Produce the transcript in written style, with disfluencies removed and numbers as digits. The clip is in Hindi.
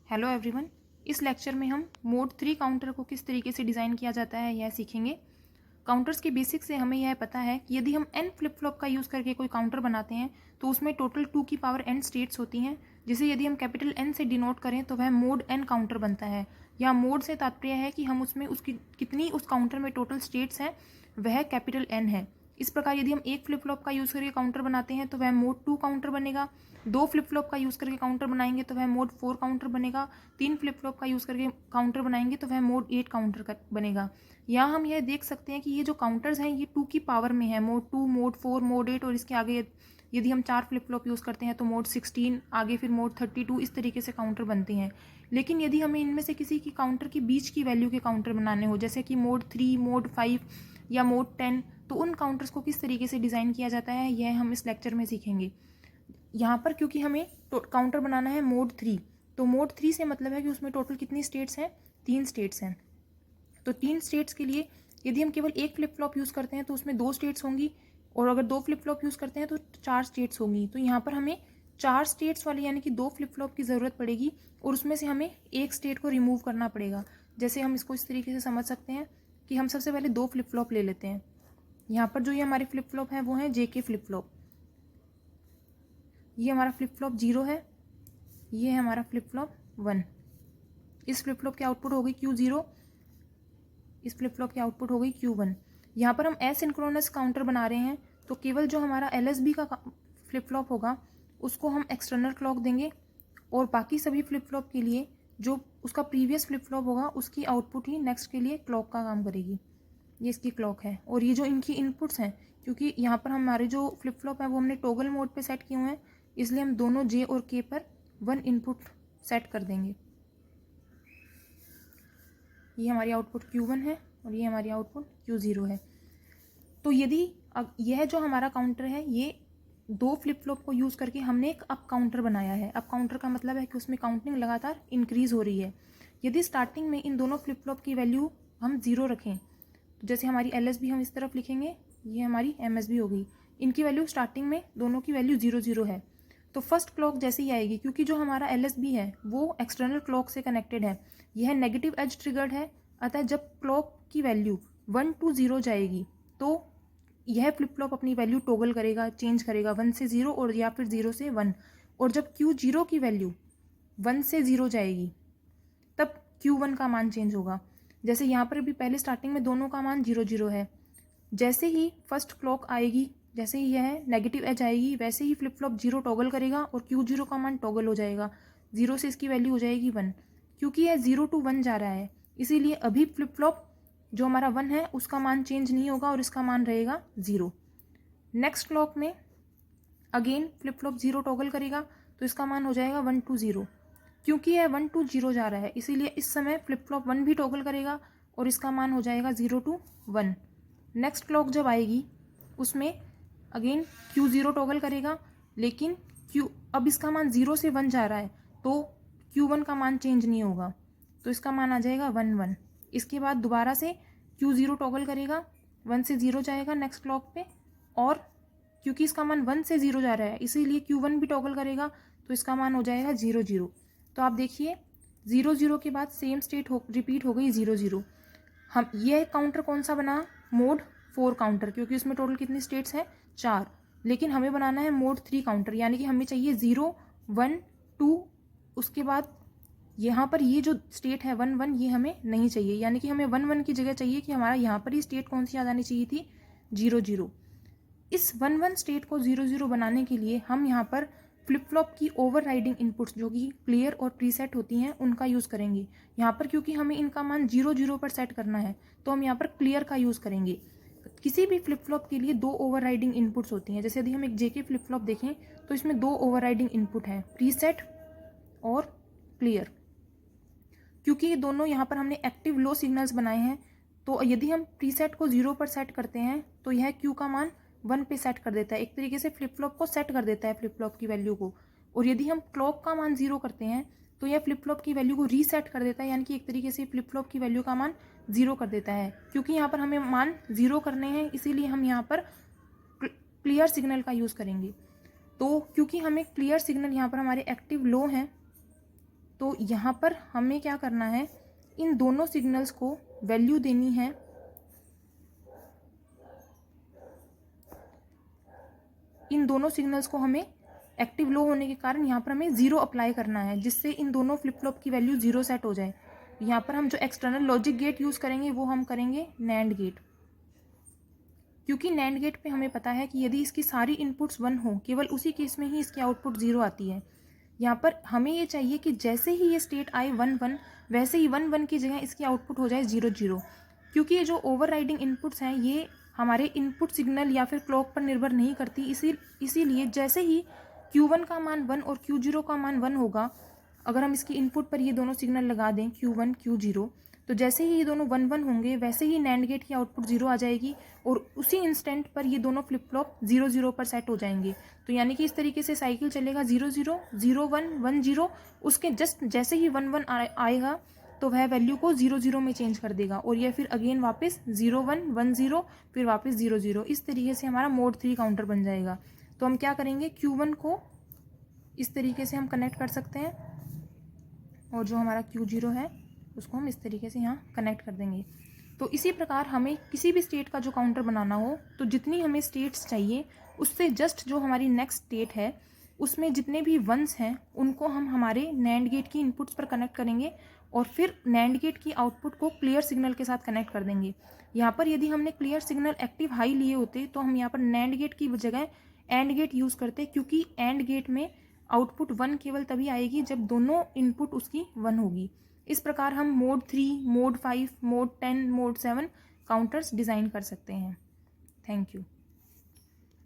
Hello everyone. इस लेक्चर में हम मोड 3 काउंटर को किस तरीके से डिज़ाइन किया जाता है यह सीखेंगे। काउंटर्स के बेसिक से हमें यह पता है कि यदि हम n फ्लिप फ्लॉप का यूज़ करके कोई काउंटर बनाते हैं तो उसमें टोटल 2 की पावर n स्टेट्स होती हैं, जिसे यदि हम कैपिटल N से डिनोट करें तो वह मोड n काउंटर बनता है। या मोड से तात्पर्य है कि हम उसमें उसकी कितनी उस काउंटर में टोटल स्टेट्स हैं वह कैपिटल N है। इस प्रकार यदि हम एक फ्लिप फ्लॉप का यूज़ करके काउंटर बनाते हैं तो वह मोड 2 काउंटर बनेगा। 2 फ्लिप फ्लॉप का यूज़ करके काउंटर बनाएंगे तो वह मोड 4 काउंटर बनेगा। 3 फ्लिप फ्लॉप का यूज़ करके काउंटर बनाएंगे तो वह मोड 8 काउंटर बनेगा। यहाँ हम यह देख सकते हैं कि ये जो काउंटर्स हैं ये 2 की पावर में है, मोड 2, मोड 4, मोड 8 और इसके आगे यदि हम 4 फ्लिप फ्लॉप यूज़ करते हैं तो मोड 16, आगे फिर मोड 32, इस तरीके से काउंटर बनते हैं। लेकिन यदि हमें इनमें से किसी की काउंटर के बीच की वैल्यू के काउंटर बनाने हो, जैसे कि मोड 3, मोड 5 या मोड 10, तो उन काउंटर्स को किस तरीके से डिज़ाइन किया जाता है यह हम इस लेक्चर में सीखेंगे। यहाँ पर क्योंकि हमें काउंटर बनाना है मोड 3, तो मोड 3 से मतलब है कि उसमें टोटल कितनी स्टेट्स हैं, 3 स्टेट्स हैं। तो 3 स्टेट्स के लिए यदि हम केवल एक फ्लिप फ्लॉप यूज़ करते हैं तो उसमें 2 स्टेट्स होंगी, और अगर 2 फ्लिप फ्लॉप यूज़ करते हैं तो 4 स्टेट्स होंगी। तो यहाँ पर हमें 4 स्टेट्स वाली यानी कि 2 फ्लिप फ्लॉप की ज़रूरत पड़ेगी, और उसमें से हमें एक स्टेट को रिमूव करना पड़ेगा। जैसे हम इसको इस तरीके से समझ सकते हैं कि हम सबसे पहले 2 फ्लिप फ्लॉप ले लेते हैं। यहाँ पर जो ये हमारी फ्लिप फ्लॉप है वो है JK फ्लिप फ्लॉप। ये हमारा फ्लिप फ्लॉप 0 है, ये है हमारा फ्लिप फ्लॉप 1। इस फ्लिप फ्लॉप की आउटपुट हो गई Q0, इस फ्लिप फ्लॉप की आउटपुट हो गई Q1। यहाँ पर हम एसिंक्रोनस काउंटर बना रहे हैं, तो केवल जो हमारा LSB का फ्लिप फ्लॉप होगा उसको हम एक्सटर्नल क्लॉक देंगे, और बाकी सभी फ्लिप फ्लॉप के लिए जो उसका प्रीवियस फ्लिप फ्लॉप होगा उसकी आउटपुट ही नेक्स्ट के लिए क्लॉक का काम करेगी। ये इसकी क्लॉक है, और ये जो इनकी इनपुट्स हैं, क्योंकि यहाँ पर हमारे जो फ्लिप फ्लॉप है वो हमने टॉगल मोड पे सेट किए हुए हैं, इसलिए हम दोनों J और K पर 1 इनपुट सेट कर देंगे। ये हमारी आउटपुट Q1 है और ये हमारी आउटपुट Q0 है। तो यदि अब यह जो हमारा काउंटर है ये 2 फ्लिप फ्लॉप को यूज़ करके हमने एक अप काउंटर बनाया है। अप काउंटर का मतलब है कि उसमें काउंटिंग लगातार इंक्रीज़ हो रही है। यदि स्टार्टिंग में इन दोनों फ्लिप फ्लॉप की वैल्यू हम 0 रखें, तो जैसे हमारी LSB हम इस तरफ लिखेंगे, ये हमारी MSB हो गई। इनकी वैल्यू स्टार्टिंग में दोनों की वैल्यू 0 0 है, तो फर्स्ट क्लॉक जैसे ही आएगी, क्योंकि जो हमारा LSB है वो एक्सटर्नल क्लॉक से कनेक्टेड है, यह नेगेटिव एज ट्रिगर्ड है। अतः जब क्लॉक की वैल्यू 1 to 0 जाएगी तो यह फ्लिप फ्लॉप अपनी वैल्यू टॉगल करेगा, चेंज करेगा 1 से 0 और या फिर 0 से 1। और जब Q0 की वैल्यू 1 से 0 जाएगी तब Q1 का मान चेंज होगा। जैसे यहाँ पर भी पहले स्टार्टिंग में दोनों का मान 0 0 है, जैसे ही फर्स्ट क्लॉक आएगी, जैसे ही यह नेगेटिव एज आएगी, वैसे ही फ्लिप फ्लॉप 0 टॉगल करेगा और Q0 का मान टॉगल हो जाएगा। 0 से इसकी वैल्यू हो जाएगी 1। क्योंकि यह 0 to 1 जा रहा है, इसीलिए अभी फ्लिप फ्लॉप जो हमारा 1 है उसका मान चेंज नहीं होगा और इसका मान रहेगा 0। नेक्स्ट क्लॉक में अगेन फ्लिप फ्लॉप 0 टॉगल करेगा तो इसका मान हो जाएगा 1 to 0। क्योंकि यह 1 to 0 जा रहा है, इसीलिए इस समय फ्लिप फ्लॉप 1 भी टॉगल करेगा और इसका मान हो जाएगा 0 to 1। नेक्स्ट क्लॉक जब आएगी उसमें अगेन Q0 टॉगल करेगा, लेकिन अब इसका मान 0 से 1 जा रहा है तो Q1 का मान चेंज नहीं होगा, तो इसका मान आ जाएगा 1 1। इसके बाद दोबारा से Q0 टॉगल करेगा, 1 से 0 जाएगा नेक्स्ट क्लॉक पे, और क्योंकि इसका मान 1 से 0 जा रहा है इसीलिए Q1 भी टॉगल करेगा, तो इसका मान हो जाएगा 0 0। तो आप देखिए 0 0 के बाद सेम स्टेट रिपीट हो गई 0 0। हम यह काउंटर कौन सा बना, मोड 4 काउंटर, क्योंकि उसमें टोटल कितनी स्टेट्स हैं 4। लेकिन हमें बनाना है मोड 3 काउंटर, यानी कि हमें चाहिए 0 1 2। उसके बाद यहाँ पर ये जो स्टेट है 1 1 ये हमें नहीं चाहिए, यानी कि हमें 1 1 की जगह चाहिए कि हमारा यहाँ पर ही स्टेट कौन सी आ जानी चाहिए थी, 0 0। इस 1 1 स्टेट को 0 0 बनाने के लिए हम यहाँ पर फ्लिप फ्लॉप की ओवरराइडिंग इनपुट्स जो कि क्लियर और प्रीसेट होती हैं उनका यूज़ करेंगे। यहाँ पर क्योंकि हमें इनका मान 0 0 पर सेट करना है तो हम यहाँ पर क्लियर का यूज़ करेंगे। किसी भी फ्लिप फ्लॉप के लिए 2 ओवरराइडिंग इनपुट्स होती हैं। जैसे यदि हम एक JK फ्लिप फ्लॉप देखें तो इसमें 2 ओवरराइडिंग इनपुट हैं, प्रीसेट और क्लियर। क्योंकि ये दोनों यहाँ पर हमने एक्टिव लो सिग्नल्स बनाए हैं, तो यदि हम प्रीसेट को 0 पर सेट करते हैं तो यह Q का मान 1 पे सेट कर देता है, एक तरीके से फ्लिप फ्लॉप को सेट कर देता है फ्लिप फ्लॉप की वैल्यू को। और यदि हम क्लॉक का मान 0 करते हैं तो यह फ्लिप फ्लॉप की वैल्यू को रीसेट कर देता है, यानी कि एक तरीके से फ्लिप फ्लॉप की वैल्यू का मान 0 कर देता है। क्योंकि यहाँ पर हमें मान 0 करने हैं इसीलिए हम यहाँ पर क्लियर सिग्नल का यूज़ करेंगे। तो क्योंकि हमें क्लियर सिग्नल यहाँ पर हमारे एक्टिव लो हैं तो तो यहाँ पर हमें क्या करना है, इन दोनों सिग्नल्स को वैल्यू देनी है। इन दोनों सिग्नल्स को हमें एक्टिव लो होने के कारण यहाँ पर हमें 0 अप्लाई करना है, जिससे इन दोनों फ्लिप फ्लॉप की वैल्यू 0 सेट हो जाए। यहाँ पर हम जो एक्सटर्नल लॉजिक गेट यूज़ करेंगे वो हम करेंगे नैंड गेट, क्योंकि नैंड गेट पे हमें पता है कि यदि इसकी सारी इनपुट्स 1 हो, केवल उसी केस में ही इसकी आउटपुट 0 आती है। यहाँ पर हमें ये चाहिए कि जैसे ही ये स्टेट आए 1 1, वैसे ही 1 1 की जगह इसकी आउटपुट हो जाए 0 0, क्योंकि ये जो ओवरराइडिंग इनपुट्स हैं ये हमारे इनपुट सिग्नल या फिर क्लॉक पर निर्भर नहीं करती। इसीलिए जैसे ही Q1 का मान 1 और Q0 का मान 1 होगा, अगर हम इसकी इनपुट पर ये दोनों सिग्नल लगा दें Q1 Q0, तो जैसे ही ये दोनों 1 1 होंगे वैसे ही नैंड गेट की आउटपुट 0 आ जाएगी और उसी इंस्टेंट पर ये दोनों फ्लिप फ्लॉप 0 0 पर सेट हो जाएंगे। तो यानी कि इस तरीके से साइकिल चलेगा 0 0 0 1 1 0। उसके जस्ट जैसे ही 1 1 आएगा तो वह वैल्यू को 0 0 में चेंज कर देगा और ये फिर अगेन वापस 0 1 1 0, फिर वापस 0 0। इस तरीके से हमारा मोड 3 काउंटर बन जाएगा। तो हम क्या करेंगे, Q1 को इस तरीके से हम कनेक्ट कर सकते हैं और जो हमारा Q0 है उसको हम इस तरीके से यहाँ कनेक्ट कर देंगे। तो इसी प्रकार हमें किसी भी स्टेट का जो काउंटर बनाना हो तो जितनी हमें स्टेट्स चाहिए उससे जस्ट जो हमारी नेक्स्ट स्टेट है उसमें जितने भी वंस हैं उनको हम हमारे नैंड गेट की इनपुट्स पर कनेक्ट करेंगे और फिर नैंड गेट की आउटपुट को क्लियर सिग्नल के साथ कनेक्ट कर देंगे। यहाँ पर यदि हमने क्लियर सिग्नल एक्टिव हाई लिए होते तो हम यहाँ पर नैंड गेट की जगह एंड गेट यूज़ करते, क्योंकि एंड गेट में आउटपुट 1 केवल तभी आएगी जब दोनों इनपुट उसकी 1 होगी। इस प्रकार हम mode 3, mode 5, mode 10, mode 7 counters design कर सकते हैं। Thank you.